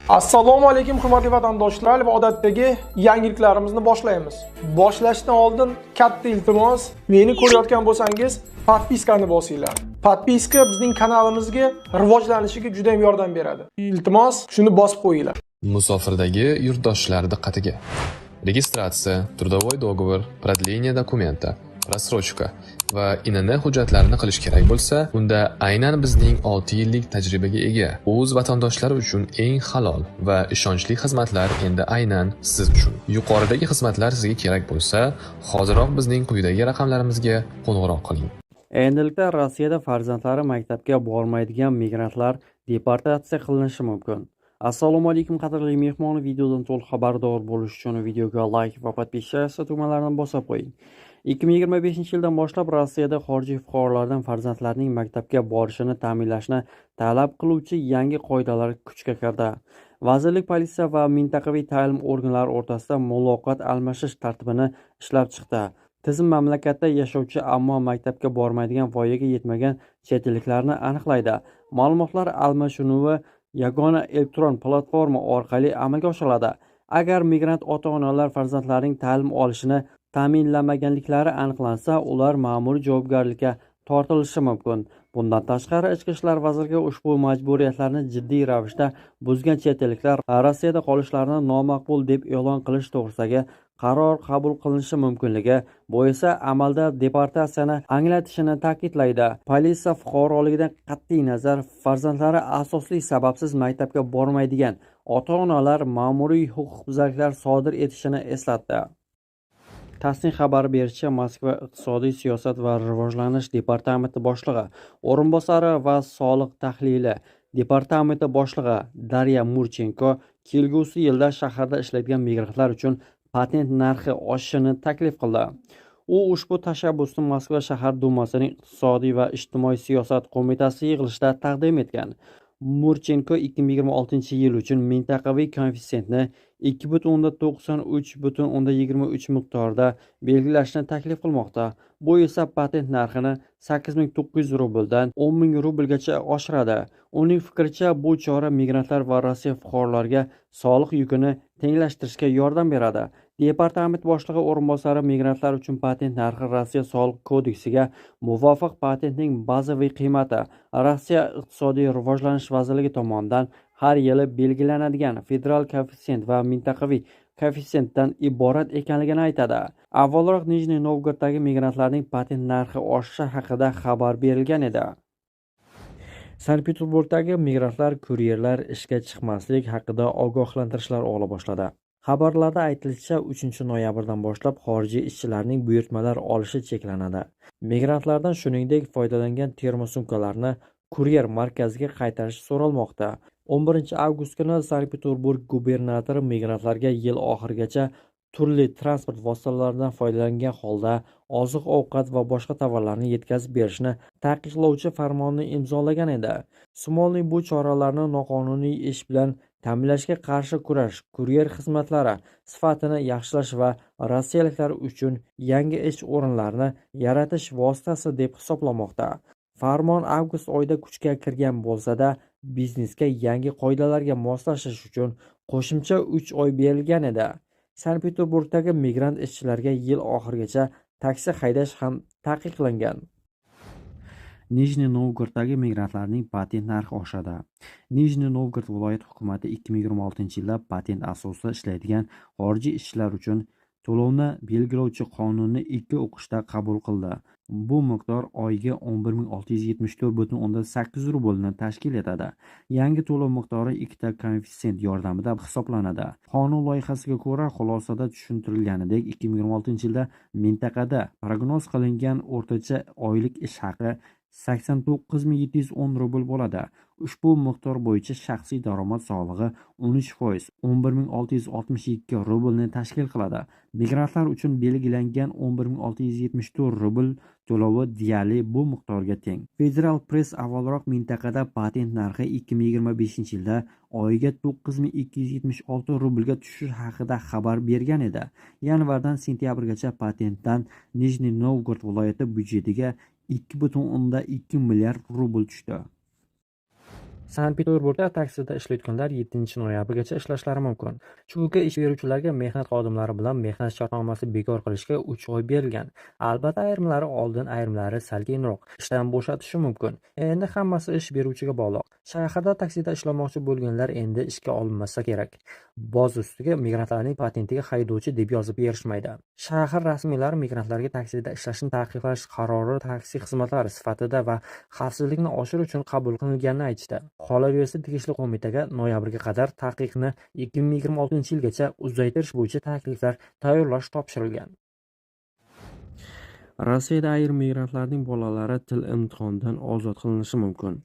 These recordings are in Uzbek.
Assalomu alaykum hurmatli vatandoshlar va odatdagi yangiliklarimizni boshlaymiz. Boshlashdan oldin katta iltimos, meni ko'rayotgan bo'lsangiz, podpiskani bosinglar. Podpiska bizning kanalimizga rivojlanishiga juda ham yordam beradi. Iltimos, shuni bosib qo'yinglar. Musofirdagi yurtdoshlar diqqatiga. Registratsiya, трудовой договор, продление документа, рассрочка va INN hujjatlarini qilish kerak bo'lsa, unda aynan bizning 6 yillik tajribaga ega o'z vatandoshlari uchun eng halol va ishonchli xizmatlar endi aynan siz uchun. Yuqoridagi xizmatlar sizga kerak bo'lsa, hoziroq bizning quyidagi raqamlarimizga qo'ng'iroq qiling. Endilikda Rossiyada farzandlari maktabga bormaydigan migrantlar deportatsiya qilinishi mumkin. Assalomu alaykum qadrli mehmon, videodan to'liq xabardor bo'lish uchun videoga like va podpiska tugmalarini bosib qo'ying. 2025-yildan boshlab Rossiyada xorijiy fuqarolardan farzandlarining maktabga borishini ta'minlashni talab qiluvchi yangi qoidalar kuchga kirdi. Vazirlik politsiya va mintaqaviy ta'lim organlari o'rtasida muloqot almashish tartibini ishlab chiqdi. Tizim mamlakatda yashovchi ammo maktabga bormaydigan voyaga yetmagan chet elliklarni aniqlaydi. Ma'lumotlar almashinuvi yagona elektron platforma orqali amalga oshiriladi. Agar migrant ota-onalar farzandlarining ta'lim olishini ta'minlamaganliklari aniqlansa, ular ma'muriy javobgarlikka tortilishi mumkin. Bundan tashqari, Ichki ishlar vazirligi ushbu majburiyatlarni jiddiy ravishda buzgan chet elliklar Rossiyada qolishlarini nomaqbul deb e'lon qilish to'g'risidagi qaror qabul qilinishi mumkinligi, bu esa amalda deportatsiyani anglatishini ta'kidlaydi. Politsiya fuqaroligidan qat'iy nazar farzandlari asosli sababsiz maktabga bormaydigan ota-onalar ma'muriy huquqbuzarliklar sodir etishini eslatdi. TASSning xabar berishicha, Moskva iqtisodiy siyosat va rivojlanish departamenti boshlig'i o'rinbosari va soliq tahlili departamenti boshlig'i Darya Murchenko kelgusi yilda shaharda ishlaydigan migrantlar uchun patent narxi oshishini taklif qildi. U ushbu tashabbusni Moskva shahar dumasining iqtisodiy va ijtimoiy siyosat qo'mitasi yig'ilishida taqdim etgan. Murchenko 2026-yil uchun mintaqaviy koeffitsiyentni 2,93,23 miqdorida belgilashni taklif qilmoqda. Bu esa patent narxini 8900 rubldan 10,000 rublgacha oshiradi. Uning fikricha, bu chora migrantlar va Rossiya fuqarolariga soliq yukini tenglashtirishga yordam beradi. Departament boshlig'i o'rinbosari migrantlar uchun patent narxi Rossiya soliq kodeksiga muvofiq patentning bazaviy qiymati Rossiya iqtisodiy rivojlanish vazirligi tomonidan har yili belgilanadigan federal koeffitsient va mintaqaviy koeffitsiyentdan iborat ekanligini aytadi. Avvalroq Nijniy Novgoroddagi migrantlarning patent narxi oshishi haqida xabar berilgan edi. Sankt-Peterburgdagi migrantlar kuryerlar ishga chiqmaslik haqida ogohlantirishlar ola boshladi. Xabarlarda aytilishicha, 3-noyabrdan boshlab xorijiy ishchilarning buyurtmalar olishi cheklanadi. Migrantlardan shuningdek foydalangan termosumkalarni kuryer markaziga qaytarish so'ralmoqda. 11-avgust kuni Sankt-Peterburg gubernatori migrantlarga yil oxirigacha turli transport vositalaridan foydalangan holda oziq-ovqat va boshqa tovarlarni yetkazib berishni taqiqlovchi farmonni imzolagan edi. Smolniy bu choralarni noqonuniy ish bilan ta'minlashga qarshi kurash, kuryer xizmatlari sifatini yaxshilash va rossiyaliklar uchun yangi ish o'rinlarini yaratish vositasi deb hisoblamoqda. Farmon avgust oyida kuchga kirgan bo'lsa-da, biznesga yangi qoidalarga moslashish uchun qo'shimcha 3 oy berilgan edi. Sankt-Peterburgdagi migrant ishchilarga yil oxirigacha taksi haydash ham taqiqlangan. Nijniy Novgoroddagi migrantlarning patent narxi oshadi. Nijniy Novgorod viloyat hukumati 2026-yilda patent asosida ishlaydigan xorijiy ishchilar uchun to'lovni belgilovchi qonunni 2 o'qishda qabul qildi. Bu miqdor oyiga 11,674,8 rublni tashkil etadi. Yangi to'lov miqdori 2 koeffitsient yordamida hisoblanadi. Qonun loyihasiga ko'ra, xulosada tushuntirilganidek, 2026-yilda mintaqada prognoz qilingan o'rtacha oylik ish haqi 89,710 rubl bo'ladi. Ushbu miqdor bo'yicha shaxsiy daromad solig'i 13%, 11,662 rublni tashkil qiladi. Migrantlar uchun belgilangan 11,674 rubl to'lovi deyarli bu miqdorga teng. Federal Press avvalroq mintaqada patent narxi 2025-yilda oyiga 9276 rublga tushishi haqida xabar bergan edi. Yanvardan sentyabrgacha patentdan Nijniy Novgorod viloyati byudjetiga 2,2 milliard rubl tushdi. Sankt-Peterburgda taksida ishlayotganlar 7 noyabrgacha ishlashlari mumkin. Chunki ish beruvchilarga mehnat xodimlari bilan mehnat shartnomasi bekor qilishga 3 oy berilgan. Albatta, ayrimlari oldin, ayrimlari sal keyinroq ishdan bo'shatishi mumkin. Endi hammasi ish beruvchiga bog'liq. Shaharda taksida ishlamoqchi bo'lganlar endi ishga olinmasa kerak. Boz ustiga migrantlarning patentiga haydovchi deb yozib berishmaydi. Shahar rasmiylari migrantlarga taksida ishlashni taqiqlash qarori taksi xizmatlari sifatida va xavfsizlikni oshirish uchun qabul qilinganini aytishdi. Qolaversa, tegishli qo'mitaga noyabrga qadar taqiqni 2026-yilgacha uzaytirish bo'yicha takliflar tayyorlash topshirilgan. Rossiyada ayrim migrantlarning bolalari til imtihonidan ozod qilinishi mumkin.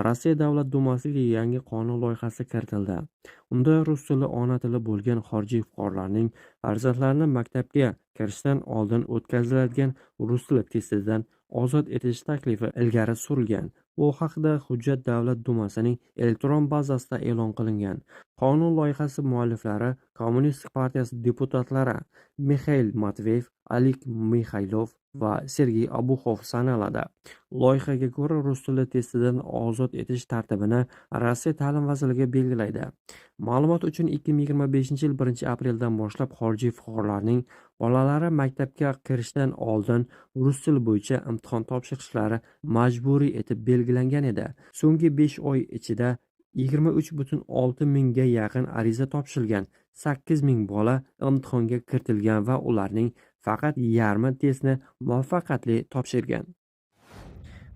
Rossiya Davlat dumasiga yangi qonun loyihasi kiritildi. Unda rus tili ona tili bo'lgan xorijiy fuqarolarning farzandlarini maktabga kirishdan oldin o'tkaziladigan rus tili testidan ozod etish taklifi ilgari surilgan. Bu haqda hujjat Davlat dumasining elektron bazasida e'lon qilingan. Qonun loyihasi mualliflari Kommunistik partiyasi deputatlari Mixail Matveyev, Alik Mixaylov va Sergey Abuxov sanaladi. Loyihaga ko'ra, rus tili testidan ozod etish tartibini Rossiya ta'lim vazirligi belgilaydi. Ma'lumot uchun 2025-yil 1-apreldan boshlab xorijiy fuqarolarning bolalari maktabga kirishdan oldin rus tili bo'yicha imtihon topshirishlari majburiy etib belgilangan edi. So'nggi 5 oy ichida 23,6 mingga yaqin ariza topshirilgan. 8 ming bola imtihonga kiritilgan va ularning faqat yarmi testni muvaffaqiyatli topshirgan.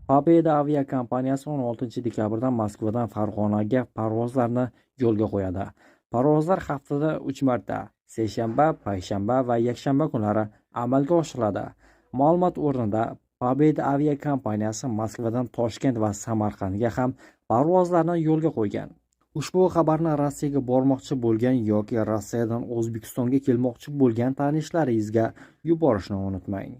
Pobeda aviakompaniyasi 16-dekabrdan Moskvadan Farg'onaga parvozlarni yo'lga qo'yadi. Parvozlar haftada 3 marta, seshanba, payshanba va yakshanba kunlari amalga oshiriladi. Ma'lumot o'rnida Pobeda aviakompaniyasi Moskvadan Toshkent va Samarqandga ham parvozlarni yo'lga qo'ygan. Ushbu xabarni Rossiyaga bormoqchi bo'lgan yoki Rossiyadan O'zbekistonga kelmoqchi bo'lgan tanishlaringizga yuborishni unutmang.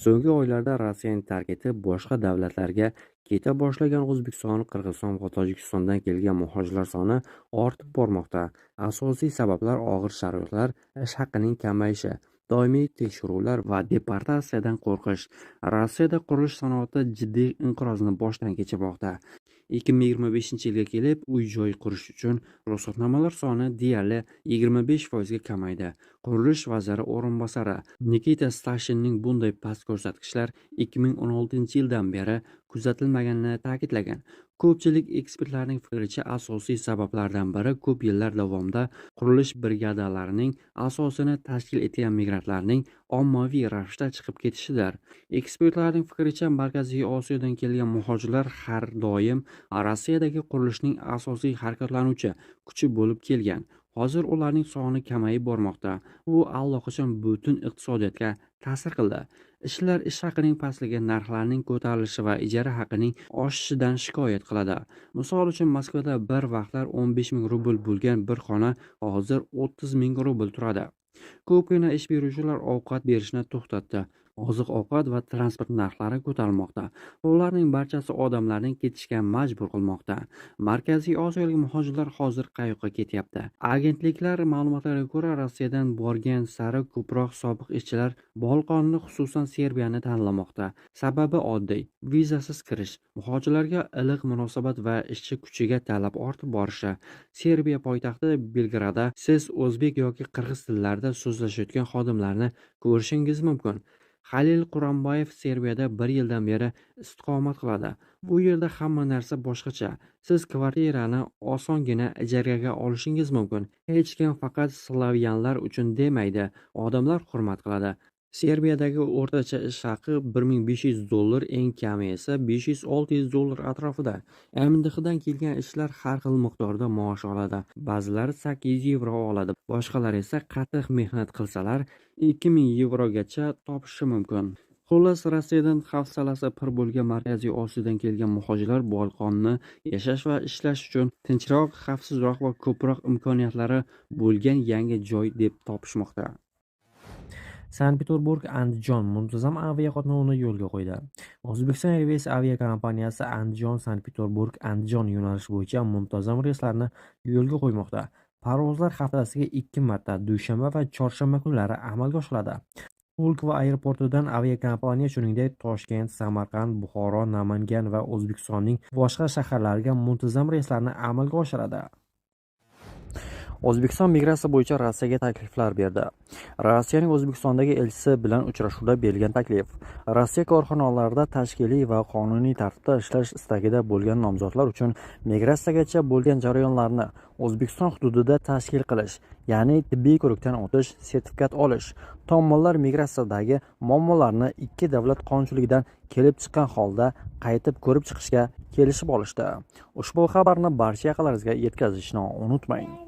So'nggi oylarda Rossiyani tark etib, boshqa davlatlarga keta boshlagan O'zbekiston, Qirg'iziston va Tojikistondan kelgan muhojirlar soni ortib bormoqda. Asosiy sabablar og'ir sharoitlar, ish haqining kamayishi, doimiy tekshiruvlar va deportatsiyadan qo'rqish. Rossiyada qurilish sanoati jiddiy inqirozni boshdan kechirmoqda. 2025-yilga kelib, uy-joy qurish uchun ruxsatnomalar soni deyarli 25% ga kamaydi. Qurilish vaziri o'rinbosari Nikita Stashinning bunday past ko'rsatkichlar 2016-yildan beri kuzatilmaganini ta'kidlagan. Ko'pchilik ekspertlarning fikricha, asosiy sabablardan biri ko'p yillar davomida qurilish brigadalarining asosini tashkil etgan migrantlarning ommaviy ravishda chiqib ketishidir. Ekspertlarning fikricha, Markaziy Osiyodan kelgan muhojirlar har doim Rossiyadagi qurilishning asosiy harakatlanuvchi kuchi bo'lib kelgan. Hozir ularning soni kamayib bormoqda. Bu allaqachon butun iqtisodiyotga ta'sir qildi. Ishchilar ish haqining pastligi, narxlarning ko'tarilishi va ijara haqining oshishidan shikoyat qiladi. Misol uchun, Moskvada bir vaqtlar 15 ming rubl bo'lgan bir xona hozir 30 ming rubl turadi. Ko'pgina ish beruvchilar ovqat berishni to'xtatdi. Oziq-ovqat va transport narxlari ko'tarilmoqda. Ularning barchasi odamlarning ketishga majbur qilmoqda. Markaziy Osiyolik muhojirlar hozir qayoqqa ketyapti? Agentliklar ma'lumotlariga ko'ra, Rossiyadan borgan sari ko'proq sobiq ishchilar Bolqonni, xususan Serbiyani tanlamoqda. Sababi oddiy: vizasiz kirish, muhojirlarga iliq munosabat va ishchi kuchiga talab ortib borishi. Serbiya poytaxti Belgradda siz o'zbek yoki qirg'iz tillarida so'zlashayotgan xodimlarni ko'rishingiz mumkin. Halil Qurambayev Serbiyada 1 yildan beri istiqomat qiladi. Bu yerda hamma narsa boshqacha. Siz kvartirani osongina ijaraga olishingiz mumkin. Hech kim faqat slavyanlar uchun demaydi. Odamlar hurmat qiladi. Serbiyadagi o'rtacha ish haqi $1500, eng kami esa $500-600 atrofida. MDHdan kelgan ishchilar har xil miqdorda maosh oladi. Ba'zilari 800 yevro oladi, boshqalari esa qattiq mehnat qilsalar 2000 yevrogacha topishi mumkin. Xullas, Rossiyadan hafsalasi pir bo'lgan Markaziy Osiyodan kelgan muhojirlar Bolqonni yashash va ishlash uchun tinchroq, xavfsizroq va ko'proq imkoniyatlari bo'lgan yangi joy deb topishmoqda. Sankt-Peterburg-Andijon muntazam aviaqatnovini yo'lga qo'ydi. O'zbekiston Airways aviakompaniyasi Andijon-Sankt-Peterburg-Andijon yo'nalishi bo'yicha muntazam reyslarni yo'lga qo'ymoqda. Parvozlar haftasiga 2 marta, dushanba va chorshanba kunlari amalga oshiriladi. Pulkovo aeroportidan aviakompaniya shuningdek Toshkent, Samarqand, Buxoro, Namangan va O'zbekistonning boshqa shaharlariga muntazam reyslarni amalga oshiradi. O'zbekiston migratsiya bo'yicha Rossiyaga takliflar berdi. Rossiyaning O'zbekistondagi elchisi bilan uchrashuvda berilgan taklif. Rossiya korxonalarida tashkiliy va qonuniy tartibda ishlash istagida bo'lgan nomzodlar uchun migratsiyagacha bo'lgan jarayonlarni O'zbekiston hududida tashkil qilish, ya'ni tibbiy ko'rikdan o'tish, sertifikat olish, tomonlar migratsiyadagi muammolarni ikki davlat qonunchiligidan kelib chiqqan holda qaytib ko'rib chiqishga kelishib olishdi. Ushbu xabarni barcha yaqinlaringizga yetkazishni unutmang.